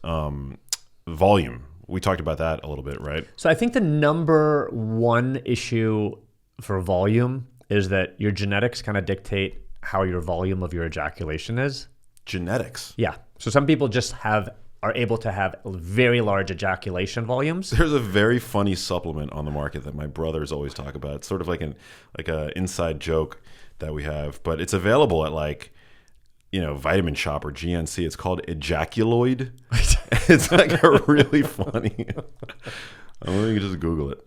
volume? We talked about that a little bit, right? So I think the number one issue for volume is that your genetics kind of dictate how your volume of your ejaculation is. Genetics? Yeah. So some people just are able to have very large ejaculation volumes. There's a very funny supplement on the market that my brothers always talk about. It's sort of like an inside joke that we have, but it's available at Vitamin Shop or GNC. It's called Ejaculoid. It's like a really funny. Let me just Google it.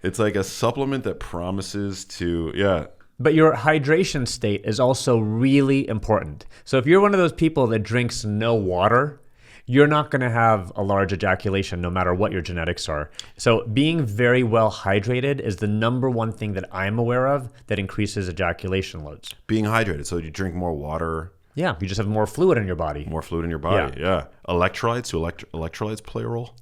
It's like a supplement that promises to, But your hydration state is also really important. So if you're one of those people that drinks no water, you're not going to have a large ejaculation no matter what your genetics are. So being very well hydrated is the number one thing that I'm aware of that increases ejaculation loads. Being hydrated. So you drink more water. Yeah, you just have more fluid in your body. More fluid in your body. Yeah. Electrolytes. Do electrolytes play a role?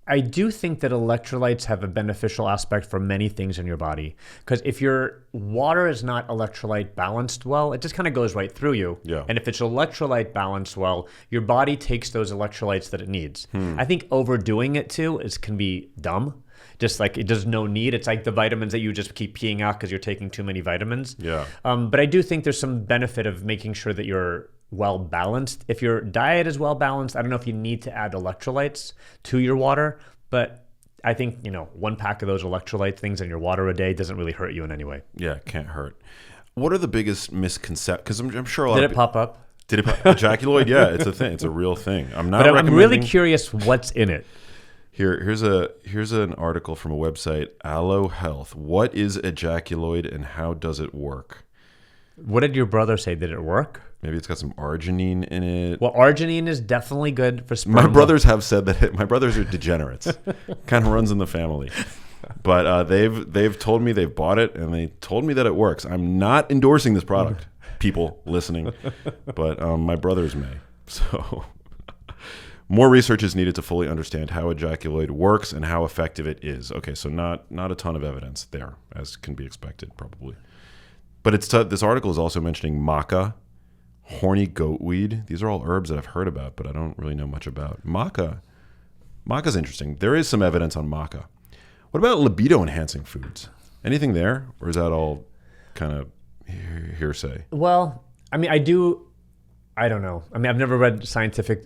I do think that electrolytes have a beneficial aspect for many things in your body. Because if your water is not electrolyte balanced well, it just kind of goes right through you. Yeah. And if it's electrolyte balanced well, your body takes those electrolytes that it needs. I think overdoing it too can be dumb. Just like there's no need. It's like the vitamins that you just keep peeing out because you're taking too many vitamins. Yeah. But I do think there's some benefit of making sure that you're well balanced. If your diet is well balanced, I don't know if you need to add electrolytes to your water, but I think, 1 pack of those electrolyte things in your water a day doesn't really hurt you in any way. Yeah, it can't hurt. What are the biggest misconceptions? Because I'm sure a lot Did of it pop up? Did it ejaculoid? Yeah, it's a thing. It's a real thing. I'm really curious what's in it. Here's an article from a website, Allo Health. What is ejaculoid and how does it work? What did your brother say? Did it work? Maybe it's got some arginine in it. Well, arginine is definitely good for sperm. My brothers have said that my brothers are degenerates. Kind of runs in the family. But they've told me they've bought it and they told me that it works. I'm not endorsing this product, people listening, but my brothers may. So more research is needed to fully understand how ejaculoid works and how effective it is. Okay, so not a ton of evidence there, as can be expected, probably. But this article is also mentioning maca, horny goatweed. These are all herbs that I've heard about, but I don't really know much about. Maca's interesting. There is some evidence on maca. What about libido-enhancing foods? Anything there, or is that all kind of hearsay? Well, I don't know. I've never read scientific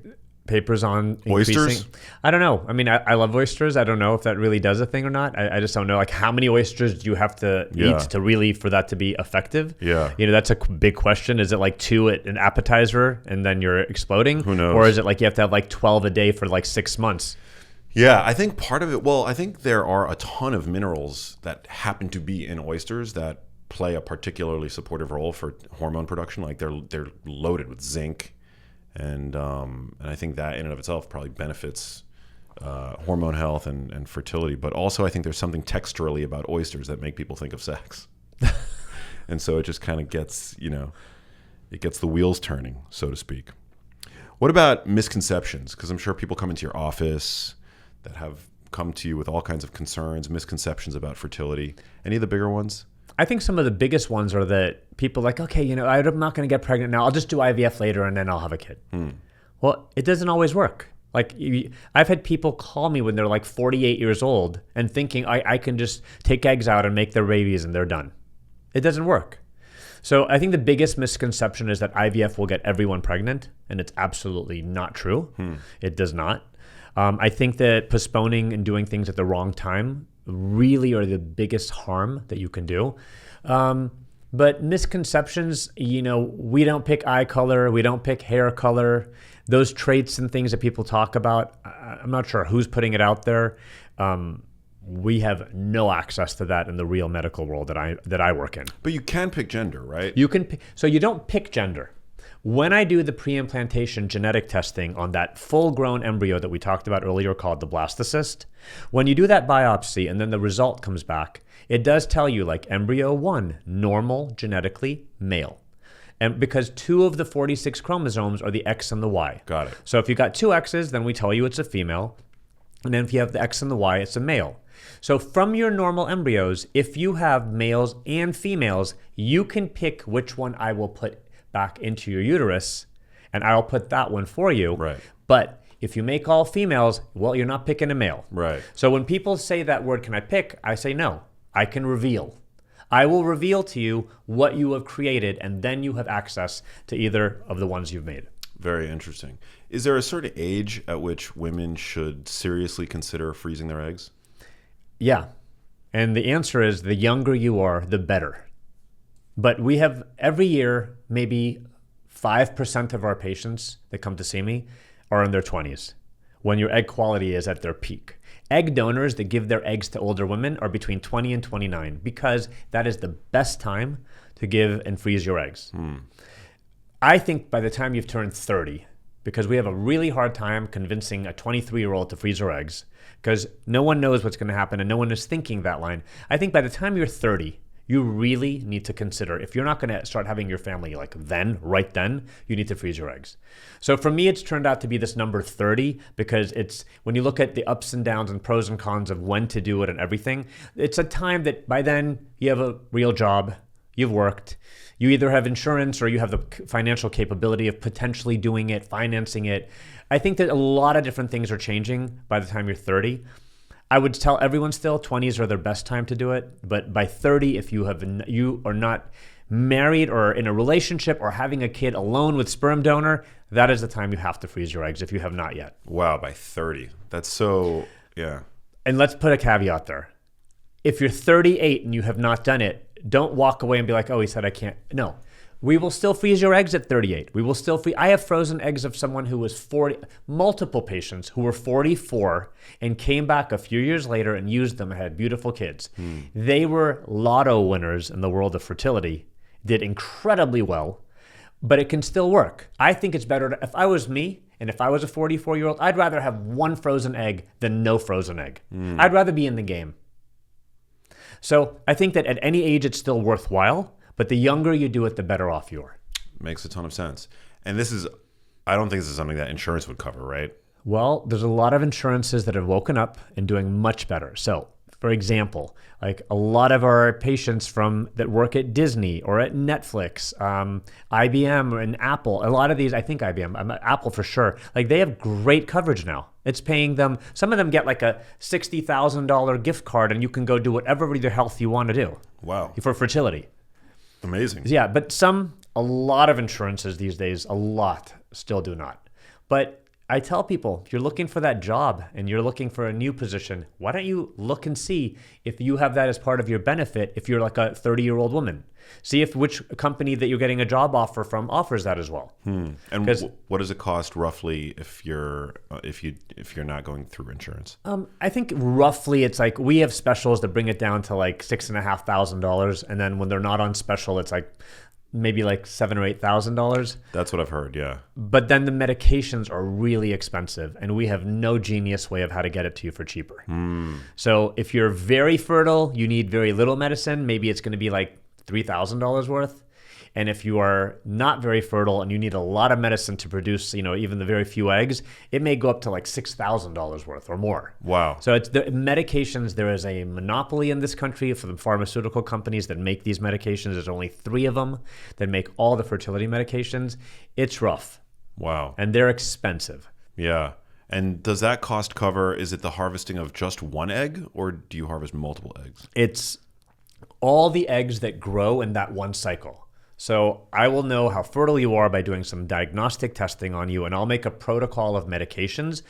papers on oysters. I don't know. I love oysters. I don't know if that really does a thing or not. I just don't know. Like, how many oysters do you have to eat to really for that to be effective? Yeah. That's a big question. Is it like 2 at an appetizer and then you're exploding? Who knows? Or is it like you have to have like 12 a day for like 6 months? Yeah, I think part of it. Well, I think there are a ton of minerals that happen to be in oysters that play a particularly supportive role for hormone production. Like they're loaded with zinc. And I think that in and of itself probably benefits hormone health and fertility. But also I think there's something texturally about oysters that make people think of sex. And so it just kind of gets, it gets the wheels turning, so to speak. What about misconceptions? Because I'm sure people come into your office that have come to you with all kinds of concerns, misconceptions about fertility. Any of the bigger ones? I think some of the biggest ones are that people are like, okay, I'm not going to get pregnant now. I'll just do IVF later and then I'll have a kid. Well, it doesn't always work. Like I've had people call me when they're like 48 years old and thinking I can just take eggs out and make their babies and they're done. It doesn't work. So I think the biggest misconception is that IVF will get everyone pregnant, and it's absolutely not true. It does not. I think that postponing and doing things at the wrong time really are the biggest harm that you can do. But misconceptions, we don't pick eye color, we don't pick hair color. Those traits and things that people talk about, I'm not sure who's putting it out there. We have no access to that in the real medical world that I work in. But you can pick gender, right? You can. So you don't pick gender. When I do the pre-implantation genetic testing on that full-grown embryo that we talked about earlier called the blastocyst, when you do that biopsy and then the result comes back, it does tell you like embryo 1, normal, genetically male. And because 2 of the 46 chromosomes are the X and the Y. Got it. So if you got 2 X's, then we tell you it's a female. And then if you have the X and the Y, it's a male. So from your normal embryos, if you have males and females, you can pick which one I will put back into your uterus, and I'll put that one for you. Right. But if you make all females, well, you're not picking a male. Right. So when people say that word, can I pick? I say no. I can reveal. I will reveal to you what you have created, and then you have access to either of the ones you've made. Very interesting. Is there a certain age at which women should seriously consider freezing their eggs? Yeah. And the answer is the younger you are, the better. But we have every year, maybe 5% of our patients that come to see me are in their 20s, when your egg quality is at their peak. Egg donors that give their eggs to older women are between 20 and 29 because that is the best time to give and freeze your eggs. I think by the time you've turned 30, because we have a really hard time convincing a 23-year-old to freeze her eggs because no one knows what's going to happen and no one is thinking that line. I think by the time you're 30, you really need to consider, if you're not going to start having your family like right then, you need to freeze your eggs. So for me, it's turned out to be this number 30 because it's, when you look at the ups and downs and pros and cons of when to do it and everything, it's a time that by then you have a real job, you've worked, you either have insurance or you have the financial capability of potentially doing it, financing it. I think that a lot of different things are changing by the time you're 30. I would tell everyone still 20s are their best time to do it. But by 30, if you are not married or in a relationship or having a kid alone with sperm donor, that is the time you have to freeze your eggs if you have not yet. Wow, by 30. That's so, yeah. And let's put a caveat there. If you're 38 and you have not done it, don't walk away and be like, oh, he said I can't. No. We will still freeze your eggs at 38. We will still freeze. I have frozen eggs of someone who was 40, multiple patients who were 44 and came back a few years later and used them and had beautiful kids. They were lotto winners in the world of fertility, did incredibly well, but it can still work. I think it's better if I was me and if I was a 44-year-old, I'd rather have one frozen egg than no frozen egg. I'd rather be in the game. So I think that at any age, it's still worthwhile. But the younger you do it, the better off you are. Makes a ton of sense. And I don't think this is something that insurance would cover, right? Well, there's a lot of insurances that have woken up and doing much better. So, for example, like a lot of our patients that work at Disney or at Netflix, IBM and Apple, a lot of these, I think IBM, Apple for sure, like they have great coverage now. It's paying them, some of them get like a $60,000 gift card and you can go do whatever with your health you want to do. Wow. For fertility. Amazing. Yeah, but a lot of insurances these days, a lot still do not. But I tell people, if you're looking for that job and you're looking for a new position, why don't you look and see if you have that as part of your benefit if you're like a 30-year-old woman. See if which company that you're getting a job offer from offers that as well. And what does it cost roughly if you're not going through insurance? I think roughly it's like we have specials that bring it down to like $6,500, and then when they're not on special, it's like maybe like $7,000 or $8,000. That's what I've heard. Yeah. But then the medications are really expensive, and we have no genius way of how to get it to you for cheaper. So if you're very fertile, you need very little medicine. Maybe it's going to be like $3,000 worth. And if you are not very fertile and you need a lot of medicine to produce, even the very few eggs, it may go up to like $6,000 worth or more. Wow. So it's the medications. There is a monopoly in this country for the pharmaceutical companies that make these medications. There's only 3 of them that make all the fertility medications. It's rough. Wow. And they're expensive. Yeah. And does that cost cover, is it the harvesting of just one egg or do you harvest multiple eggs? It's all the eggs that grow in that one cycle. So I will know how fertile you are by doing some diagnostic testing on you, and I'll make a protocol of medications.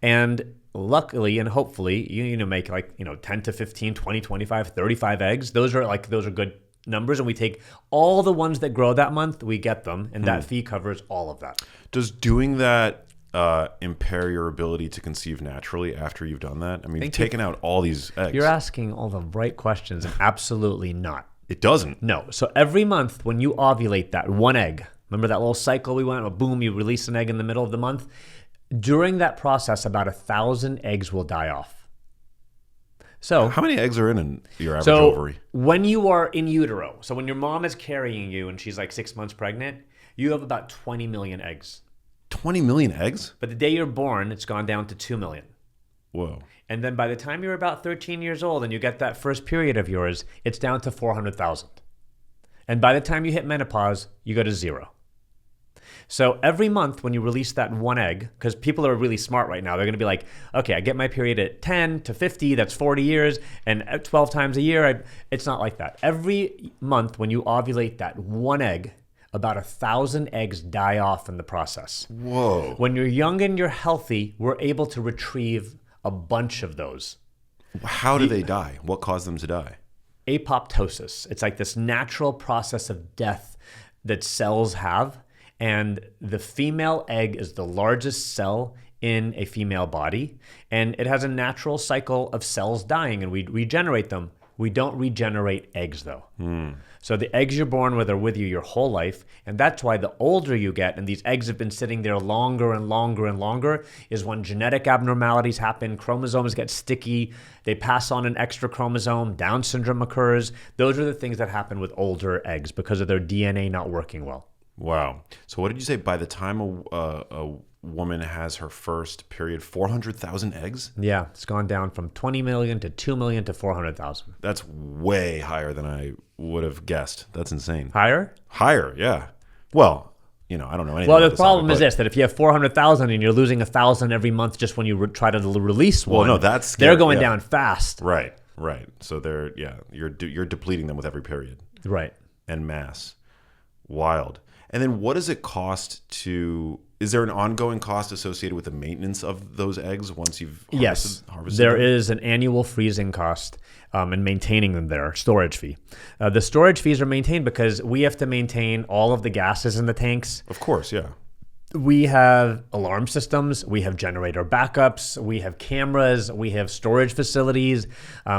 And luckily and hopefully, you make 10 to 15, 20, 25, 35 eggs. Those are good numbers. And we take all the ones that grow that month, we get them, and that fee covers all of that. Does doing that impair your ability to conceive naturally after you've done that? I mean, you've taken out all these eggs. You're asking all the right questions, and absolutely not. It doesn't? No. So every month when you ovulate that one egg, remember that little cycle we went, boom, you release an egg in the middle of the month? During that process, about 1,000 eggs will die off. So how many eggs are in your average ovary? When you are in utero, so when your mom is carrying you and she's like 6 months pregnant, you have about 20 million eggs. 20 million eggs? But the day you're born, it's gone down to 2 million. Whoa. And then by the time you're about 13 years old and you get that first period of yours, it's down to 400,000. And by the time you hit menopause, you go to 0. So every month when you release that one egg, because people are really smart right now, they're going to be like, okay, I get my period at 10 to 50, that's 40 years, and 12 times a year. It's not like that. Every month when you ovulate that one egg, about 1,000 eggs die off in the process. Whoa. When you're young and you're healthy, we're able to retrieve a bunch of those. How do they die? What caused them to die? Apoptosis. It's like this natural process of death that cells have. And the female egg is the largest cell in a female body. And it has a natural cycle of cells dying, and we regenerate them We don't regenerate eggs, though. So the eggs you're born with are with you your whole life, and that's why the older you get, and these eggs have been sitting there longer and longer and longer, is when genetic abnormalities happen, chromosomes get sticky, they pass on an extra chromosome, Down syndrome occurs. Those are the things that happen with older eggs because of their DNA not working well. Wow. So what did you say? By the time a woman has her first period, 400,000 eggs? Yeah, it's gone down from 20 million to 2 million to 400,000. That's way higher than I would have guessed. That's insane. Higher? Higher, yeah. Well, I don't know anything Well, about the problem topic, is this, that if you have 400,000 and you're losing 1,000 every month just when you try to release one, no, that's scary. they're going down fast. Right. So you're depleting them with every period. Right. En masse. Wild. And then what does it cost is there an ongoing cost associated with the maintenance of those eggs once you've harvested there them? is an annual freezing cost and maintaining them there, storage fee. The storage fees are maintained because we have to maintain all of the gases in the tanks. Of course, yeah. We have alarm systems, we have generator backups, we have cameras, we have storage facilities,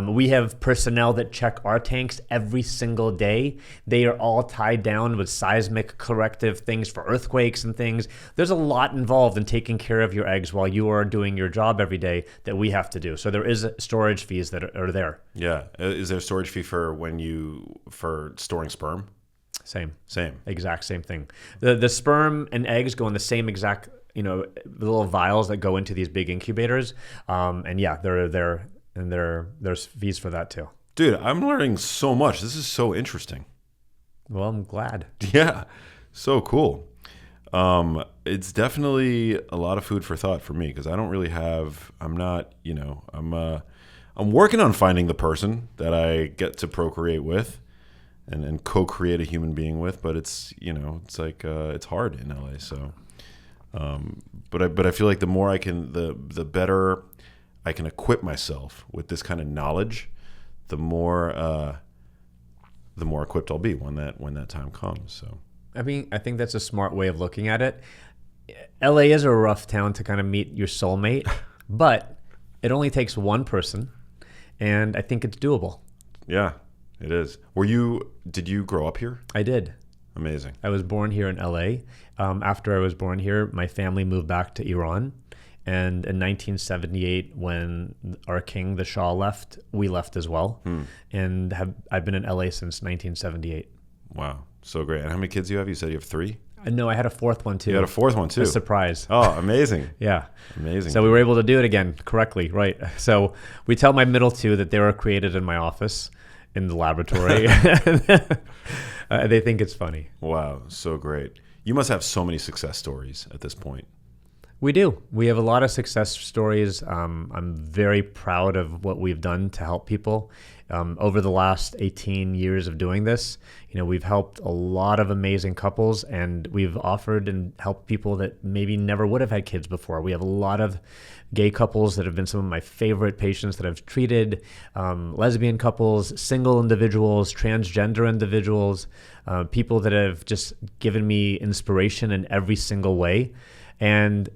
we have personnel that check our tanks every single day. They are all tied down with seismic corrective things for earthquakes and things. There's a lot involved in taking care of your eggs while you are doing your job every day that we have to do. So there is storage fees that are there. Yeah. Is there a storage fee for storing sperm? Same. Exact same thing. The sperm and eggs go in the same exact, little vials that go into these big incubators. And yeah, there's fees for that too. Dude, I'm learning so much. This is so interesting. Well, I'm glad. Yeah. So cool. It's definitely a lot of food for thought for me because I don't really I'm working on finding the person that I get to procreate with. And co-create a human being with, but it's it's hard in LA. So, but I feel like the more the better I can equip myself with this kind of knowledge, the more equipped I'll be when that time comes. So, I think that's a smart way of looking at it. LA is a rough town to kind of meet your soulmate, but it only takes one person, and I think it's doable. Yeah. It is. Did you grow up here? I did. Amazing. I was born here in LA. After I was born here, my family moved back to Iran. And in 1978, when our king, the Shah, left, we left as well. And I've been in LA since 1978. Wow. So great. And how many kids do you have? You said you have 3? No, I had a 4th one too. You had a 4th one too? A surprise. Oh, amazing. Yeah. Amazing. So we were able to do it again correctly, right? So we tell my middle 2 that they were created in my office. In the laboratory. They think it's funny. Wow, so great. You must have so many success stories at this point. We do. We have a lot of success stories. I'm very proud of what we've done to help people. Over the last 18 years of doing this, we've helped a lot of amazing couples, and we've offered and helped people that maybe never would have had kids before. We have a lot of gay couples that have been some of my favorite patients that I've treated, lesbian couples, single individuals, transgender individuals, people that have just given me inspiration in every single way. And,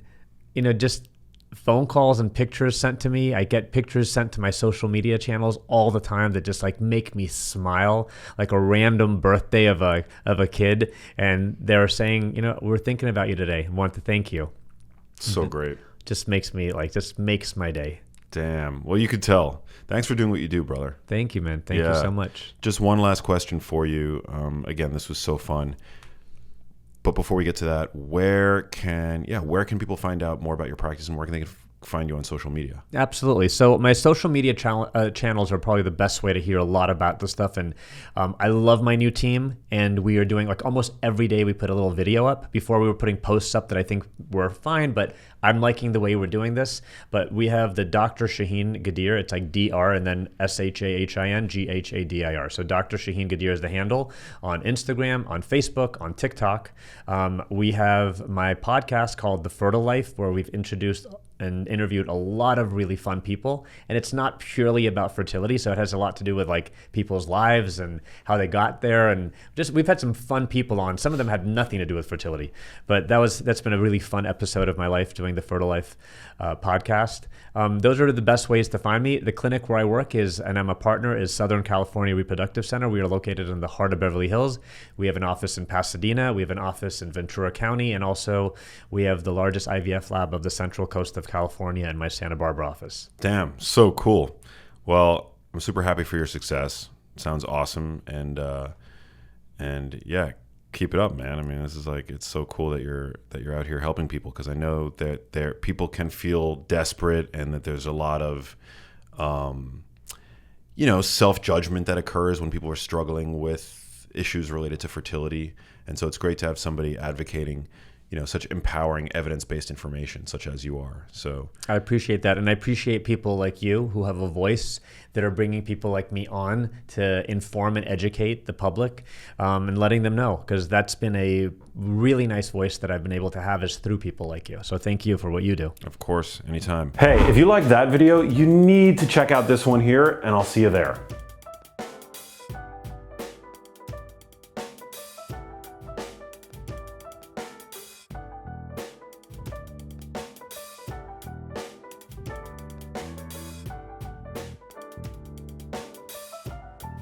just phone calls and pictures sent to me. I get pictures sent to my social media channels all the time that just make me smile, like a random birthday of a kid. And they're saying, we're thinking about you today and want to thank you. So great. Just makes my day. Damn. Well, you could tell. Thanks for doing what you do, brother. Thank you, man. Thank you so much. Just one last question for you. Again, this was so fun. But before we get to that, where can people find out more about your practice, and where can they find you on social media? Absolutely. So my social media channels are probably the best way to hear a lot about this stuff. And I love my new team, and we are doing almost every day we put a little video up. Before we were putting posts up that I think were fine, but I'm liking the way we're doing this. But we have the Dr. Shahin Ghadir. It's Dr. and then Shahin Ghadir. So Dr. Shahin Ghadir is the handle on Instagram, on Facebook, on TikTok. We have my podcast called The Fertile Life, where we've introduced and interviewed a lot of really fun people. And it's not purely about fertility, so it has a lot to do with like people's lives and how they got there. And just we've had some fun people on. Some of them had nothing to do with fertility, but that's been a really fun episode of my life doing the Fertilife podcast. Those are the best ways to find me. The clinic where I work and I'm a partner, is Southern California Reproductive Center. We are located in the heart of Beverly Hills. We have an office in Pasadena. We have an office in Ventura County. And also we have the largest IVF lab of the Central Coast of California in my Santa Barbara office. Damn, so cool. Well, I'm super happy for your success. Sounds awesome. And yeah, keep it up, man. I mean, this is like, it's so cool that you're out here helping people, because I know that people can feel desperate, and that there's a lot of self-judgment that occurs when people are struggling with issues related to fertility. And so it's great to have somebody advocating, such empowering evidence-based information such as you are. So I appreciate that. And I appreciate people like you who have a voice, that are bringing people like me on to inform and educate the public, and letting them know, because that's been a really nice voice that I've been able to have, is through people like you. So thank you for what you do. Of course, anytime. Hey, if you liked that video, you need to check out this one here, and I'll see you there.